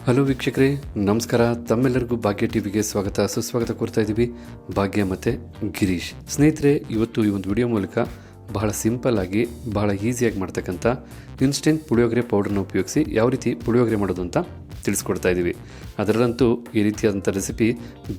Hello ವೀಕ್ಷಕರೇ, ನಮಸ್ಕಾರ. ತಮ್ಮೆಲ್ಲರಿಗೂ ಭಾಗ್ಯ ಟಿವಿಗೆ ಸ್ವಾಗತ ಸುಸ್ವಾಗತ ಕೋರ್ತಾ ಇದ್ದೀವಿ. ಭಾಗ್ಯ ಮತ್ತು ಗಿರೀಶ್. ಸ್ನೇಹಿತರೆ, ಇವತ್ತು ಈ ಒಂದು ವಿಡಿಯೋ ಮೂಲಕ ಬಹಳ ಸಿಂಪಲ್ ಆಗಿ ಬಹಳ ಈಸಿಯಾಗಿ ಮಾಡ್ತಕ್ಕಂಥ ಇನ್ಸ್ಟೆಂಟ್ ಪುಳಿಯೋಗರೆ ಪೌಡರ್ನ ಉಪಯೋಗಿಸಿ ಯಾವ ರೀತಿ ಪುಳಿಯೋಗರೆ ಮಾಡೋದು ಅಂತ ತಿಳಿಸ್ಕೊಡ್ತಾ ಇದ್ದೀವಿ. ಅದರಲ್ಲಂತೂ ಈ ರೀತಿಯಾದಂಥ ರೆಸಿಪಿ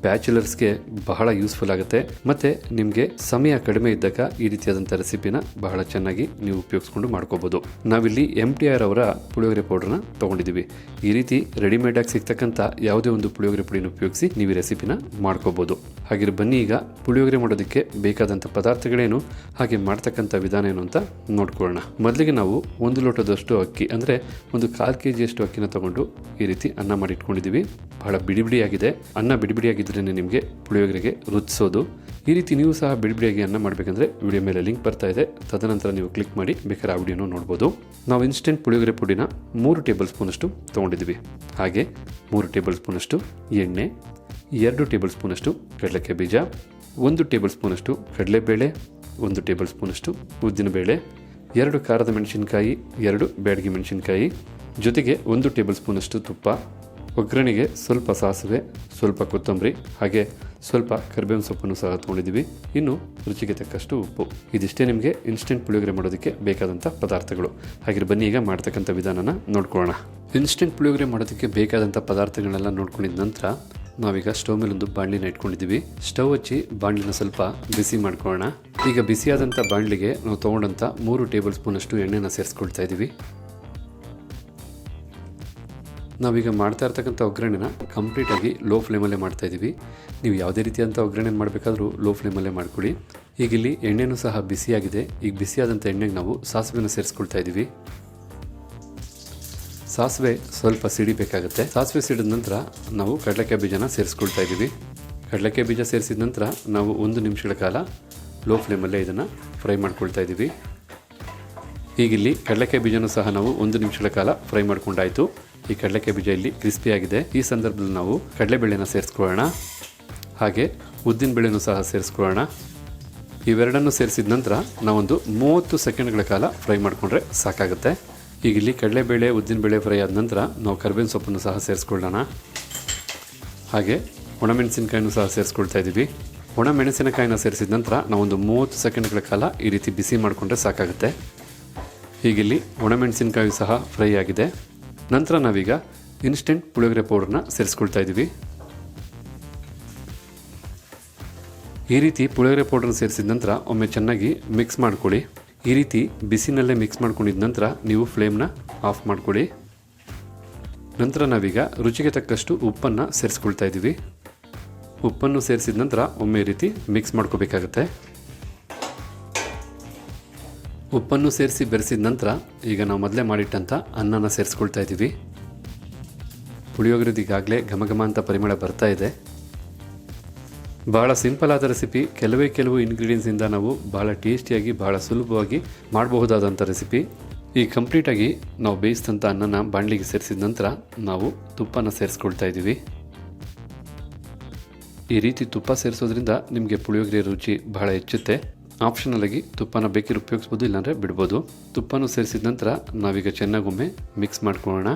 ಬ್ಯಾಚುಲರ್ಸ್ಗೆ ಬಹಳ ಯೂಸ್ಫುಲ್ ಆಗುತ್ತೆ ಮತ್ತು ನಿಮಗೆ ಸಮಯ ಕಡಿಮೆ ಇದ್ದಾಗ ಈ ರೀತಿಯಾದಂಥ ರೆಸಿಪಿನ ಬಹಳ ಚೆನ್ನಾಗಿ ನೀವು ಉಪಯೋಗಿಸ್ಕೊಂಡು ಮಾಡ್ಕೋಬೋದು. ನಾವಿಲ್ಲಿ MTR ಅವರ ಪುಳಿಯೋಗರೆ ಪೌಡರ್ನ ತೊಗೊಂಡಿದ್ದೀವಿ. ಈ ರೀತಿ ರೆಡಿಮೇಡಾಗಿ ಸಿಗ್ತಕ್ಕಂಥ ಯಾವುದೇ ಒಂದು ಪುಳಿಯೋಗರೆ ಪುಡಿನ ಉಪಯೋಗಿಸಿ ನೀವು ಈ ರೆಸಿಪಿನ ಮಾಡ್ಕೋಬೋದು. ಹಾಗೆ ಬನ್ನಿ ಈಗ ಪುಳಿಯೋಗರೆ ಮಾಡೋದಕ್ಕೆ ಬೇಕಾದಂಥ ಪದಾರ್ಥಗಳೇನು ಹಾಗೆ ಮಾಡ್ತಕ್ಕಂಥ ವಿಧಾನ ಏನು ಅಂತ ನೋಡ್ಕೊಳ್ಳೋಣ. ಮೊದಲಿಗೆ ನಾವು 1 ಲೋಟದಷ್ಟು ಅಕ್ಕಿ ಅಂದರೆ ಒಂದು 1/4 kg ಅಕ್ಕಿನ ತಗೊಂಡು ಈ ರೀತಿ ಅನ್ನ ಮಾಡಿ ಇಟ್ಕೊಂಡಿದ್ದೀವಿ. ಬಹಳ ಬಿಡಿಬಿಡಿಯಾಗಿದೆ. ಅನ್ನ ಬಿಡಿಬಿಡಿಯಾಗಿದ್ರೇ ನಿಮಗೆ ಪುಳಿಯೋಗರೆಗೆ ರುಚಿಸೋದು. ಈ ರೀತಿ ನೀವು ಸಹ ಬಿಡಿಬಿಡಿಯಾಗಿ ಅನ್ನ ಮಾಡಬೇಕಂದ್ರೆ ವಿಡಿಯೋ ಮೇಲೆ ಲಿಂಕ್ ಬರ್ತಾ ಇದೆ, ತದನಂತರ ನೀವು ಕ್ಲಿಕ್ ಮಾಡಿ ಬೇಕಾದ್ರೆ ಆ ವಿಡಿಯೋನ ನೋಡ್ಬೋದು. ನಾವು ಇನ್ಸ್ಟೆಂಟ್ ಪುಳಿಯೋಗರೆ ಪುಡಿನ 3 ಟೇಬಲ್ ಸ್ಪೂನಷ್ಟು ತೊಗೊಂಡಿದ್ದೀವಿ. ಹಾಗೆ 3 ಟೇಬಲ್ ಸ್ಪೂನಷ್ಟು ಎಣ್ಣೆ, 2 ಟೇಬಲ್ ಸ್ಪೂನಷ್ಟು ಕಡಲೆಕಾಯಿ ಬೀಜ, 1 ಟೇಬಲ್ ಸ್ಪೂನಷ್ಟು ಕಡಲೆಬೇಳೆ, 1 ಟೇಬಲ್ ಸ್ಪೂನಷ್ಟು ಉದ್ದಿನಬೇಳೆ, 2 ಖಾರದ ಮೆಣಸಿನಕಾಯಿ, 2 ಬ್ಯಾಡಗಿ ಮೆಣಸಿನಕಾಯಿ, ಜೊತೆಗೆ 1 ಟೇಬಲ್ ಸ್ಪೂನಷ್ಟು ತುಪ್ಪ, ಒಗ್ಗರಣೆಗೆ ಸ್ವಲ್ಪ ಸಾಸಿವೆ, ಸ್ವಲ್ಪ ಕೊತ್ತಂಬರಿ, ಹಾಗೆ ಸ್ವಲ್ಪ ಕರಿಬೇವಿನ ಸೊಪ್ಪನ್ನು ಸಹ ತೊಗೊಂಡಿದ್ದೀವಿ. ಇನ್ನು ರುಚಿಗೆ ತಕ್ಕಷ್ಟು ಉಪ್ಪು. ಇದಿಷ್ಟೇ ನಿಮಗೆ ಇನ್ಸ್ಟೆಂಟ್ ಪುಳಿಯೋಗರೆ ಮಾಡೋದಕ್ಕೆ ಬೇಕಾದಂಥ ಪದಾರ್ಥಗಳು. ಹಾಗೆ ಬನ್ನಿ ಈಗ ಮಾಡ್ತಕ್ಕಂಥ ವಿಧಾನನ ನೋಡ್ಕೊಳ್ಳೋಣ. ಇನ್ಸ್ಟೆಂಟ್ ಪುಳಿಯೋಗರೆ ಮಾಡೋದಕ್ಕೆ ಬೇಕಾದಂಥ ಪದಾರ್ಥಗಳನ್ನೆಲ್ಲ ನೋಡ್ಕೊಂಡಿದ ನಂತರ ನಾವೀಗ ಸ್ಟವ್ ಮೇಲೆ ಒಂದು ಬಾಣಲಿನ ಇಟ್ಕೊಂಡಿದ್ದೀವಿ. ಸ್ಟವ್ ಹಚ್ಚಿ ಬಾಣಲಿನ ಸ್ವಲ್ಪ ಬಿಸಿ ಮಾಡ್ಕೊಳ್ಳೋಣ. ಈಗ ಬಿಸಿಯಾದಂಥ ಬಾಣಲಿಗೆ ನಾವು ತೊಗೊಂಡಂಥ 3 ಟೇಬಲ್ ಸ್ಪೂನಷ್ಟು ಎಣ್ಣೆನ ಸೇರಿಸ್ಕೊಳ್ತಾ ಇದ್ದೀವಿ. ನಾವೀಗ ಮಾಡ್ತಾ ಇರ್ತಕ್ಕಂಥ ಒಗ್ಗರಣೆನ ಕಂಪ್ಲೀಟಾಗಿ ಲೋ ಫ್ಲೇಮಲ್ಲೇ ಮಾಡ್ತಾ ಇದ್ದೀವಿ. ನೀವು ಯಾವುದೇ ರೀತಿಯಾದಂಥ ಒಗ್ಗರಣೆ ಮಾಡಬೇಕಾದ್ರೂ ಲೋ ಫ್ಲೇಮಲ್ಲೇ ಮಾಡ್ಕೊಳ್ಳಿ. ಈಗ ಇಲ್ಲಿ ಎಣ್ಣೆನೂ ಸಹ ಬಿಸಿಯಾಗಿದೆ. ಈಗ ಬಿಸಿಯಾದಂಥ ಎಣ್ಣೆಗೆ ನಾವು ಸಾಸಿವೆನ ಸೇರಿಸ್ಕೊಳ್ತಾ ಇದ್ದೀವಿ. ಸಾಸಿವೆ ಸ್ವಲ್ಪ ಸಿಡಿಬೇಕಾಗುತ್ತೆ. ಸಾಸಿವೆ ಸಿಡಿದ ನಂತರ ನಾವು ಕಡಲೆಕಾಯಿ ಬೀಜನ ಸೇರಿಸ್ಕೊಳ್ತಾ ಇದ್ದೀವಿ. ಕಡಲೆಕಾಯಿ ಬೀಜ ಸೇರಿಸಿದ ನಂತರ ನಾವು 1 ನಿಮಿಷಗಳ ಕಾಲ ಲೋ ಫ್ಲೇಮಲ್ಲೇ ಇದನ್ನು ಫ್ರೈ ಮಾಡ್ಕೊಳ್ತಾ ಇದ್ದೀವಿ. ಈಗಿಲ್ಲಿ ಕಡಲೆಕಾಯಿ ಬೀಜನೂ ಸಹ ನಾವು 1 ನಿಮಿಷಗಳ ಕಾಲ ಫ್ರೈ ಮಾಡ್ಕೊಂಡಾಯಿತು. ಈ ಕಡಲೆಕಾಯಿ ಬೀಜ ಇಲ್ಲಿ ಕ್ರಿಸ್ಪಿಯಾಗಿದೆ. ಈ ಸಂದರ್ಭದಲ್ಲಿ ನಾವು ಕಡಲೆಬೇಳೆನ ಸೇರಿಸ್ಕೊಳ್ಳೋಣ. ಹಾಗೆ ಉದ್ದಿನ ಬೇಳೆನೂ ಸಹ ಸೇರಿಸ್ಕೊಳ್ಳೋಣ. ಇವೆರಡನ್ನು ಸೇರಿಸಿದ ನಂತರ ನಾವೊಂದು 30 ಸೆಕೆಂಡ್ಗಳ ಕಾಲ ಫ್ರೈ ಮಾಡಿಕೊಂಡ್ರೆ ಸಾಕಾಗುತ್ತೆ. ಈಗ ಇಲ್ಲಿ ಕಡಲೆಬೇಳೆ ಉದ್ದಿನಬೇಳೆ ಫ್ರೈ ಆದ ನಂತರ ನಾವು ಕರಿಬೇವಿನ ಸೊಪ್ಪನ್ನು ಸಹ ಸೇರಿಸ್ಕೊಳ್ಳೋಣ. ಹಾಗೆ ಒಣಮೆಣಸಿನಕಾಯಿನೂ ಸಹ ಸೇರಿಸ್ಕೊಳ್ತಾ ಇದ್ದೀವಿ. ಒಣಮೆಣಸಿನಕಾಯಿನ ಸೇರಿಸಿದ ನಂತರ ನಾವೊಂದು 30 ಸೆಕೆಂಡ್ಗಳ ಕಾಲ ಈ ರೀತಿ ಬಿಸಿ ಮಾಡಿಕೊಂಡ್ರೆ ಸಾಕಾಗುತ್ತೆ. ಹೀಗಿಲ್ಲಿ ಒಣಮೆಣಸಿನಕಾಯಿ ಸಹ ಫ್ರೈ ಆಗಿದೆ. ನಂತರ ನಾವೀಗ ಇನ್ಸ್ಟೆಂಟ್ ಪುಳಿಯೋಗರೆ ಪೌಡರ್ನ ಸೇರಿಸ್ಕೊಳ್ತಾ ಇದ್ದೀವಿ. ಈ ರೀತಿ ಪುಳಿಯೋಗರೆ ಪೌಡರ್ನ ಸೇರಿಸಿದ ನಂತರ ಒಮ್ಮೆ ಚೆನ್ನಾಗಿ ಮಿಕ್ಸ್ ಮಾಡ್ಕೊಳ್ಳಿ. ಈ ರೀತಿ ಬಿಸಿನಲ್ಲೇ ಮಿಕ್ಸ್ ಮಾಡ್ಕೊಂಡಿದ ನಂತರ ನೀವು ಫ್ಲೇಮ್ನ ಆಫ್ ಮಾಡ್ಕೊಳ್ಳಿ. ನಂತರ ನಾವೀಗ ರುಚಿಗೆ ತಕ್ಕಷ್ಟು ಉಪ್ಪನ್ನು ಸೇರಿಸ್ಕೊಳ್ತಾ ಇದ್ದೀವಿ. ಉಪ್ಪನ್ನು ಸೇರಿಸಿದ ನಂತರ ಒಮ್ಮೆ ಈ ರೀತಿ ಮಿಕ್ಸ್ ಮಾಡ್ಕೋಬೇಕಾಗತ್ತೆ. ಉಪ್ಪನ್ನು ಸೇರಿಸಿ ಬೆರೆಸಿದ ನಂತರ ಈಗ ನಾವು ಮೊದಲೇ ಮಾಡಿಟ್ಟಂಥ ಅನ್ನನ ಸೇರಿಸ್ಕೊಳ್ತಾ ಇದ್ದೀವಿ. ಪುಳಿಯೋಗರೆದು ಈಗಾಗಲೇ ಘಮ ಅಂತ ಪರಿಮಳ ಬರ್ತಾ ಇದೆ. ಬಹಳ ಸಿಂಪಲ್ ಆದ ರೆಸಿಪಿ. ಕೆಲವು ಇಂಗ್ರೀಡಿಯೆಂಟ್ಸಿಂದ ನಾವು ಬಹಳ ಟೇಸ್ಟಿಯಾಗಿ ಬಹಳ ಸುಲಭವಾಗಿ ಮಾಡಬಹುದಾದಂಥ ರೆಸಿಪಿ. ಈ ಕಂಪ್ಲೀಟಾಗಿ ನಾವು ಬೇಯಿಸಿದಂಥ ಅನ್ನನ ಬಾಣಲಿಗೆ ಸೇರಿಸಿದ ನಂತರ ನಾವು ತುಪ್ಪನ ಸೇರಿಸ್ಕೊಳ್ತಾ ಇದ್ದೀವಿ. ಈ ರೀತಿ ತುಪ್ಪ ಸೇರಿಸೋದ್ರಿಂದ ನಿಮಗೆ ಪುಳಿಯೋಗರೆ ರುಚಿ ಬಹಳ ಹೆಚ್ಚುತ್ತೆ. ಆಪ್ಷನಲ್ ಆಗಿ ತುಪ್ಪನ ಬೇಕಿರೋ ಉಪಯೋಗಿಸ್ಬೋದು, ಇಲ್ಲಾಂದರೆ ಬಿಡ್ಬೋದು. ತುಪ್ಪನೂ ಸೇರಿಸಿದ ನಂತರ ನಾವೀಗ ಚೆನ್ನಾಗೊಮ್ಮೆ ಮಿಕ್ಸ್ ಮಾಡ್ಕೊಳ್ಳೋಣ.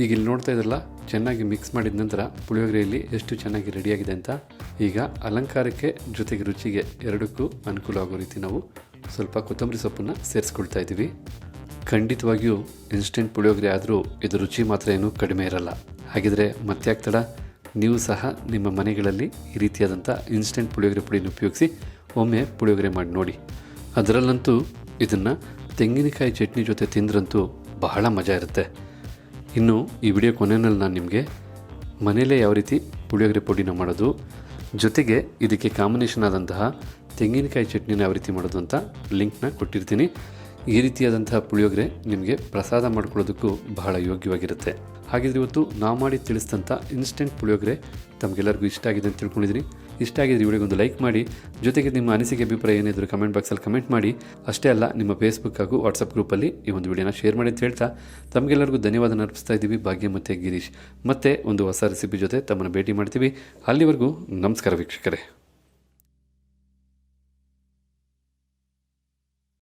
ಈಗ ಇಲ್ಲಿ ನೋಡ್ತಾ ಇದ್ರಲ್ಲ, ಚೆನ್ನಾಗಿ ಮಿಕ್ಸ್ ಮಾಡಿದ ನಂತರ ಪುಳಿಯೋಗರೆಯಲ್ಲಿ ಎಷ್ಟು ಚೆನ್ನಾಗಿ ರೆಡಿಯಾಗಿದೆ ಅಂತ. ಈಗ ಅಲಂಕಾರಕ್ಕೆ ಜೊತೆಗೆ ರುಚಿಗೆ ಎರಡಕ್ಕೂ ಅನುಕೂಲ ಆಗೋ ರೀತಿ ನಾವು ಸ್ವಲ್ಪ ಕೊತ್ತಂಬರಿ ಸೊಪ್ಪನ್ನು ಸೇರಿಸ್ಕೊಳ್ತಾ ಇದ್ದೀವಿ. ಖಂಡಿತವಾಗಿಯೂ ಇನ್ಸ್ಟೆಂಟ್ ಪುಳಿಯೋಗರೆ ಆದರೂ ಇದು ರುಚಿ ಮಾತ್ರ ಏನೂ ಕಡಿಮೆ ಇರಲ್ಲ. ಹಾಗಿದ್ರೆ ಮತ್ತೆ ಆಗ್ತಡ ನೀವು ಸಹ ನಿಮ್ಮ ಮನೆಗಳಲ್ಲಿ ಈ ರೀತಿಯಾದಂಥ ಇನ್ಸ್ಟೆಂಟ್ ಪುಳಿಯೋಗರೆ ಪುಡಿನ ಉಪಯೋಗಿಸಿ ಒಮ್ಮೆ ಪುಳಿಯೋಗರೆ ಮಾಡಿ ನೋಡಿ. ಅದರಲ್ಲಂತೂ ಇದನ್ನು ತೆಂಗಿನಕಾಯಿ ಚಟ್ನಿ ಜೊತೆ ತಿಂದ್ರಂತೂ ಬಹಳ ಮಜಾ ಇರುತ್ತೆ. ಇನ್ನು ಈ ವಿಡಿಯೋ ಕೊನೆಯಲ್ಲಿ ನಾನು ನಿಮಗೆ ಮನೆಯಲ್ಲೇ ಯಾವ ರೀತಿ ಪುಳಿಯೋಗರೆ ಪುಡಿನ ಮಾಡೋದು, ಜೊತೆಗೆ ಇದಕ್ಕೆ ಕಾಂಬಿನೇಷನ್ ಆದಂತಹ ತೆಂಗಿನಕಾಯಿ ಚಟ್ನಿನ ಯಾವ ರೀತಿ ಮಾಡೋದು ಅಂತ ಲಿಂಕ್ನ ಕೊಟ್ಟಿರ್ತೀನಿ. ಈ ರೀತಿಯಾದಂತಹ ಪುಳಿಯೋಗರೆ ನಿಮಗೆ ಪ್ರಸಾದ ಮಾಡ್ಕೊಳ್ಳೋದಕ್ಕೂ ಬಹಳ ಯೋಗ್ಯವಾಗಿರುತ್ತೆ. ಹಾಗಿದ್ರೆ ಇವತ್ತು ನಾವು ಮಾಡಿ ತಿಳಿಸಿದಂಥ ಇನ್ಸ್ಟೆಂಟ್ ಪುಳಿಯೋಗರೆ ತಮಗೆಲ್ಲರಿಗೂ ಇಷ್ಟ ಆಗಿದೆ ಅಂತ ತಿಳ್ಕೊಂಡಿದ್ದೀನಿ. ಇಷ್ಟ ಆಗಿದ್ರೆ ವಿಡಿಯೋಗೆ ಒಂದು ಲೈಕ್ ಮಾಡಿ, ಜೊತೆಗೆ ನಿಮ್ಮ ಅನಿಸಿಕೆ ಅಭಿಪ್ರಾಯ ಏನಿದ್ರು ಕಮೆಂಟ್ ಬಾಕ್ಸಲ್ಲಿ ಕಮೆಂಟ್ ಮಾಡಿ. ಅಷ್ಟೇ ಅಲ್ಲ, ನಿಮ್ಮ ಫೇಸ್ಬುಕ್ ಹಾಗೂ ವಾಟ್ಸಪ್ ಗ್ರೂಪಲ್ಲಿ ಈ ಒಂದು ವಿಡಿಯೋನ ಶೇರ್ ಮಾಡಿ ಅಂತ ಹೇಳ್ತಾ ತಮಗೆಲ್ಲರಿಗೂ ಧನ್ಯವಾದ ಅರ್ಪಿಸ್ತಾ ಇದ್ದೀವಿ. ಭಾಗ್ಯ ಮತ್ತು ಗಿರೀಶ್ ಮತ್ತೆ ಒಂದು ಹೊಸ ರೆಸಿಪಿ ಜೊತೆ ತಮ್ಮನ್ನು ಭೇಟಿ ಮಾಡ್ತೀವಿ. ಅಲ್ಲಿವರೆಗೂ ನಮಸ್ಕಾರ ವೀಕ್ಷಕರೇ.